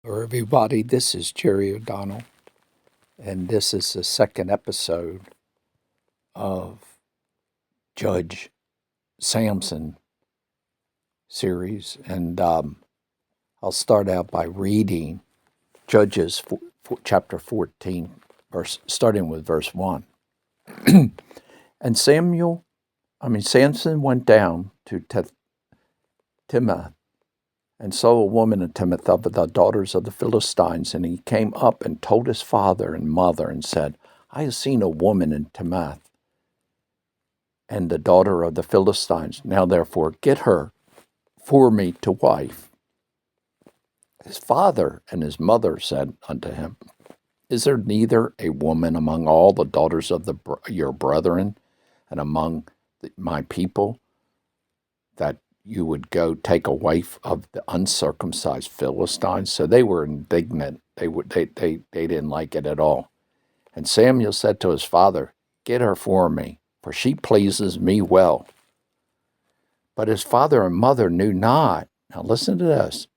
Hello, everybody. This is Jerry O'Donnell, and this is the second episode of Judge Samson series. And I'll start out by reading Judges chapter 14, starting with verse 1. And Samson went down to Timnath and saw a woman in Timnath of the daughters of the Philistines, and he came up and told his father and mother and said, I have seen a woman in Timnath and the daughter of the Philistines. Now therefore get her for me to wife. His father and his mother said unto him, Is there neither a woman among all the daughters of your brethren and among my people that you would go take a wife of the uncircumcised Philistines? So they were indignant. They didn't like it at all. And Samuel said to his father, Get her for me, for she pleases me well. But his father and mother knew not. Now listen to this.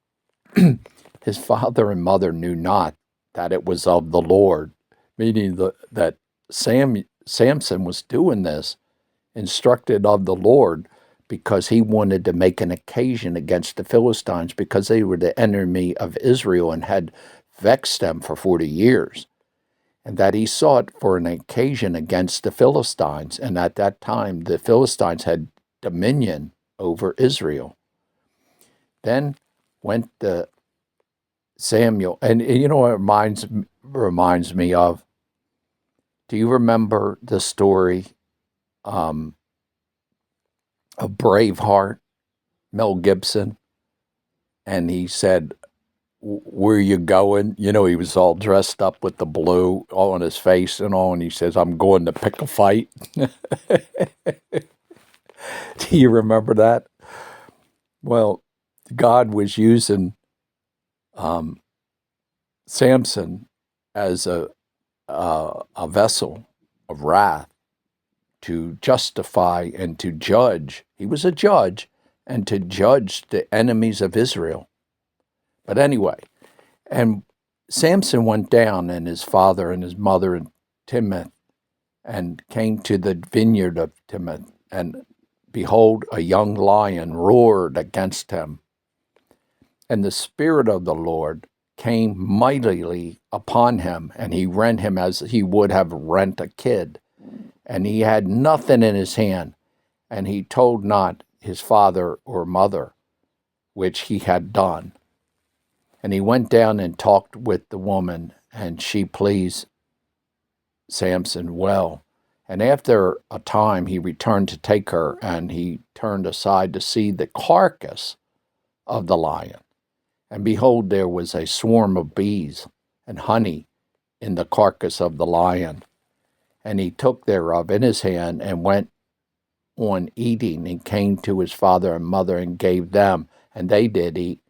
His father and mother knew not that it was of the Lord, meaning that Samson was doing this, instructed of the Lord, because he wanted to make an occasion against the Philistines, because they were the enemy of Israel and had vexed them for 40 years. And that he sought for an occasion against the Philistines. And at that time, the Philistines had dominion over Israel. Then went Samuel, and you know what it reminds me of? Do you remember the story of Braveheart, Mel Gibson? And he said, where are you going? You know, he was all dressed up with the blue all on his face and all, and he says, I'm going to pick a fight. Do you remember that? Well, God was using Samson as a vessel of wrath to justify and to judge. He was a judge, and to judge the enemies of Israel. But anyway, and Samson went down, and his father and his mother in Timnath, and came to the vineyard of Timnath, and behold, a young lion roared against him. And the Spirit of the Lord came mightily upon him, and he rent him as he would have rent a kid. And he had nothing in his hand, and he told not his father or mother which he had done. And he went down and talked with the woman, and she pleased Samson well. And after a time he returned to take her, and he turned aside to see the carcass of the lion. And behold, there was a swarm of bees and honey in the carcass of the lion. And he took thereof in his hand and went on eating, and came to his father and mother and gave them, and they did eat.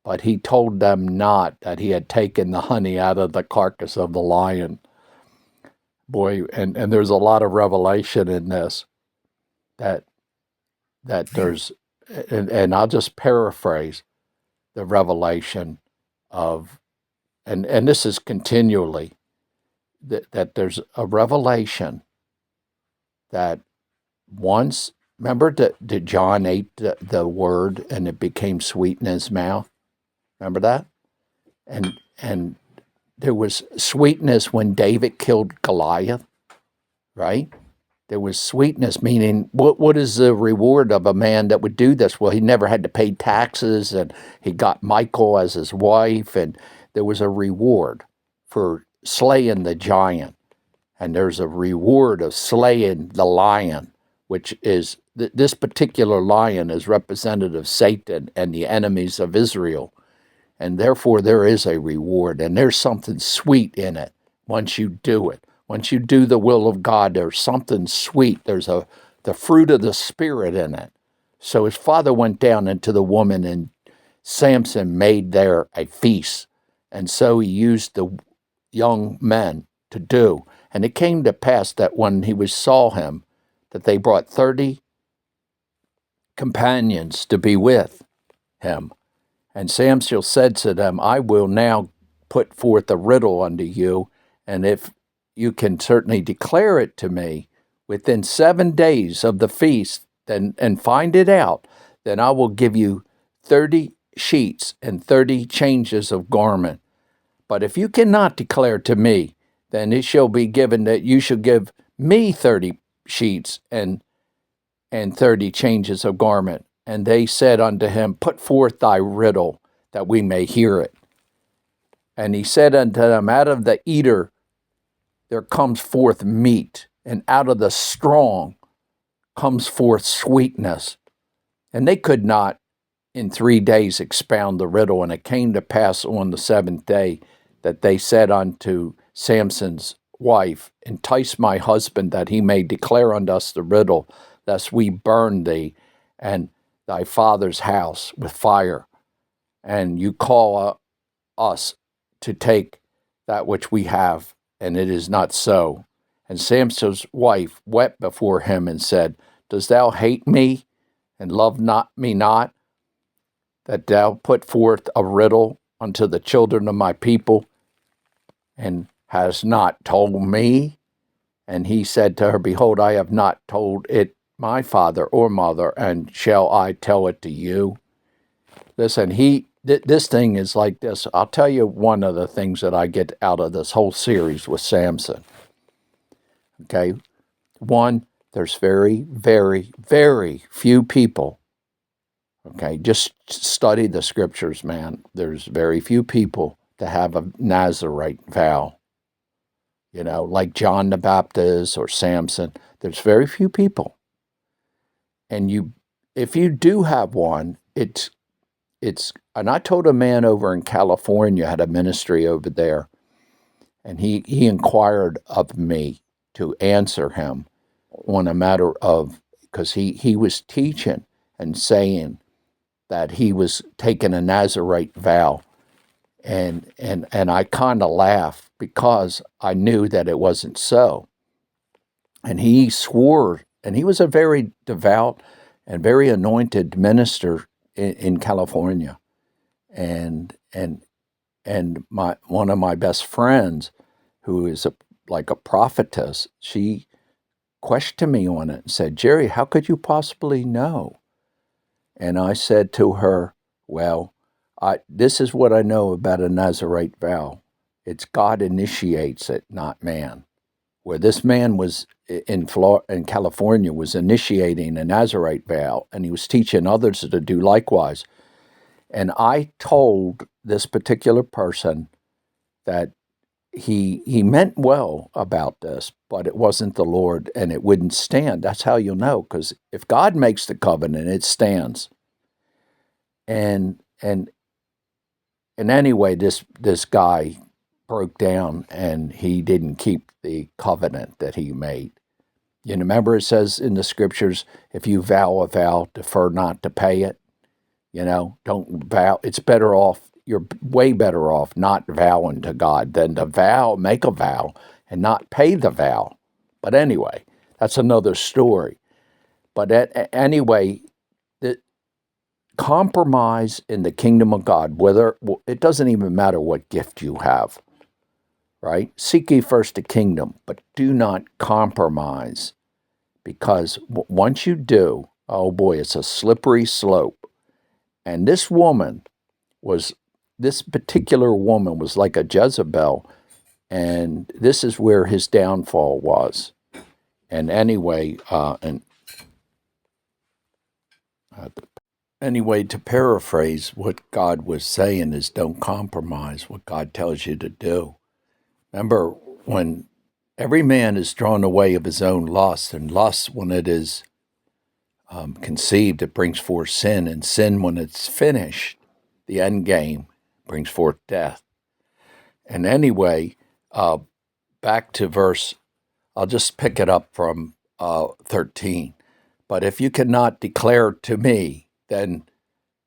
But he told them not that he had taken the honey out of the carcass of the lion. Boy, and there's a lot of revelation in this, that there's, and I'll just paraphrase the revelation of, and this is continually, that there's a revelation that once, remember that John ate the word and it became sweet in his mouth? Remember that? And there was sweetness when David killed Goliath, right? There was sweetness, meaning what is the reward of a man that would do this? Well, he never had to pay taxes, and he got Michal as his wife, and there was a reward for slaying the giant. And there's a reward of slaying the lion, which is, this particular lion is representative of Satan and the enemies of Israel. And therefore there is a reward, and there's something sweet in it once you do it. Once you do the will of God, there's something sweet. There's the fruit of the Spirit in it. So his father went down into the woman, and Samson made there a feast. And so he used the young men to do. And it came to pass that when he saw him, that they brought 30 companions to be with him. And Samson said to them, I will now put forth a riddle unto you, and if you can certainly declare it to me within 7 days of the feast, then and find it out, then I will give you 30 sheets and 30 changes of garment. But if you cannot declare to me, then it shall be given that you shall give me 30 sheets and 30 changes of garment. And they said unto him, Put forth thy riddle, that we may hear it. And he said unto them, Out of the eater there comes forth meat, and out of the strong comes forth sweetness. And they could not in 3 days expound the riddle. And it came to pass on the 7th day that they said unto Samson's wife, Entice my husband, that he may declare unto us the riddle, lest we burn thee and thy father's house with fire, and you call us to take that which we have, and it is not so. And Samson's wife wept before him and said, Dost thou hate me and love me not, that thou put forth a riddle unto the children of my people, and hast not told me? And he said to her, Behold, I have not told it my father or mother, and shall I tell it to you? Listen, this thing is like this. I'll tell you one of the things that I get out of this whole series with Samson. Okay? One, there's very, very, very few people. Okay, just study the scriptures, man. There's very few people that have a Nazarite vow. You know, like John the Baptist or Samson. There's very few people. And if you do have one, and I told a man over in California, had a ministry over there, and he inquired of me to answer him on a matter of, because he was teaching and saying that he was taking a Nazarite vow. And I kind of laughed because I knew that it wasn't so. And he swore, and he was a very devout and very anointed minister in California. And one of my best friends, who is like a prophetess, she questioned me on it and said, Jerry, how could you possibly know? And I said to her, well, this is what I know about a Nazarite vow. It's God initiates it, not man. Where this man was in California was initiating a Nazarite vow, and he was teaching others to do likewise. And I told this particular person that he meant well about this, but it wasn't the Lord, and it wouldn't stand. That's how you'll know, because if God makes the covenant, it stands. And anyway, this guy broke down, and he didn't keep the covenant that he made. You remember it says in the scriptures, if you vow a vow, defer not to pay it. You know, don't vow. It's better off, you're way better off not vowing to God than to make a vow and not pay the vow. But anyway, that's another story. But anyway, the compromise in the kingdom of God, it doesn't even matter what gift you have, right? Seek ye first the kingdom, but do not compromise, because once you do, oh boy, it's a slippery slope. And this particular woman was like a Jezebel, and this is where his downfall was. And anyway, to paraphrase, what God was saying is, don't compromise what God tells you to do. Remember, when every man is drawn away of his own lust, and lust, when it is conceived, it brings forth sin, and sin, when it's finished, the end game, brings forth death. And anyway, back to verse, I'll just pick it up from 13. But if you cannot declare to me, then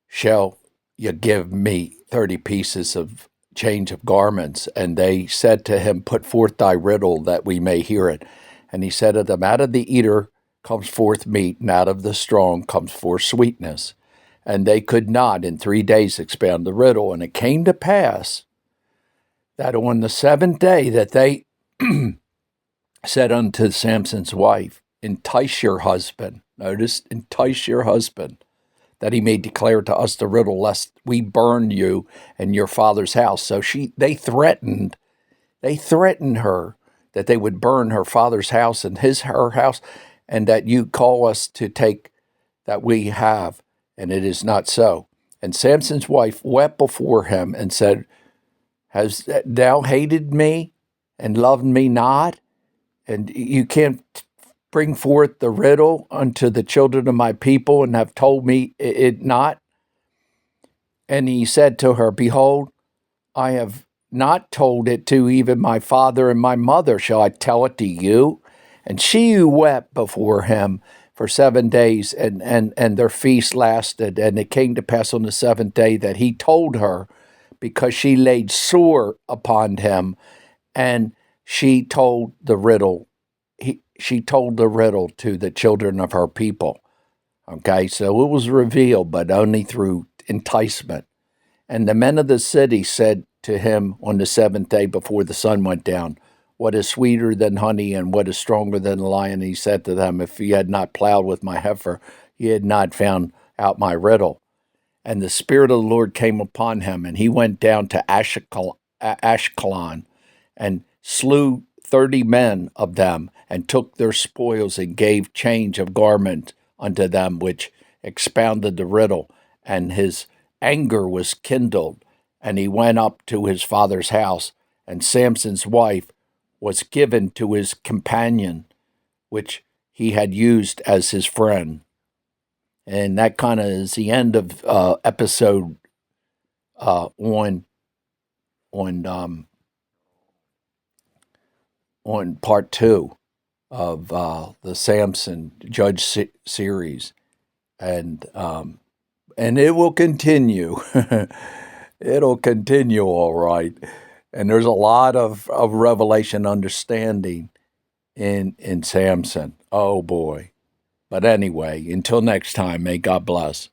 shall you give me 30 pieces of change of garments. And they said to him, Put forth thy riddle, that we may hear it. And he said to them, Out of the eater comes forth meat, and out of the strong comes forth sweetness. and they could not in 3 days expound the riddle. And it came to pass that on the seventh day that they said unto Samson's wife, entice your husband. Notice, entice your husband, that he may declare to us the riddle, lest we burn you and your father's house. So they threatened her that they would burn her father's house and her house, and that you call us to take that we have, and it is not so. And Samson's wife wept before him and said, Hast thou hated me and loved me not? And you can't bring forth the riddle unto the children of my people, and have told me it not? And he said to her, Behold, I have not told it to even my father and my mother. Shall I tell it to you? And she wept before him for 7 days, and their feast lasted. And it came to pass on the seventh day that he told her, because she laid sore upon him, and she told the riddle. She told the riddle to the children of her people. Okay, so it was revealed, but only through enticement. And the men of the city said to him on the seventh day before the sun went down, What is sweeter than honey, and what is stronger than the lion? He said to them, If ye had not plowed with my heifer, ye had not found out my riddle. And the Spirit of the Lord came upon him, and he went down to Ashkelon, and slew 30 men of them, and took their spoils, and gave change of garment unto them, which expounded the riddle. And his anger was kindled, and he went up to his father's house. And Samson's wife was given to his companion, which he had used as his friend. And that kind of is the end of episode on part 2 of the Samson Judge series, and it will continue. It'll continue, all right. And there's a lot of revelation understanding in Samson. Oh boy. But anyway, until next time, may God bless.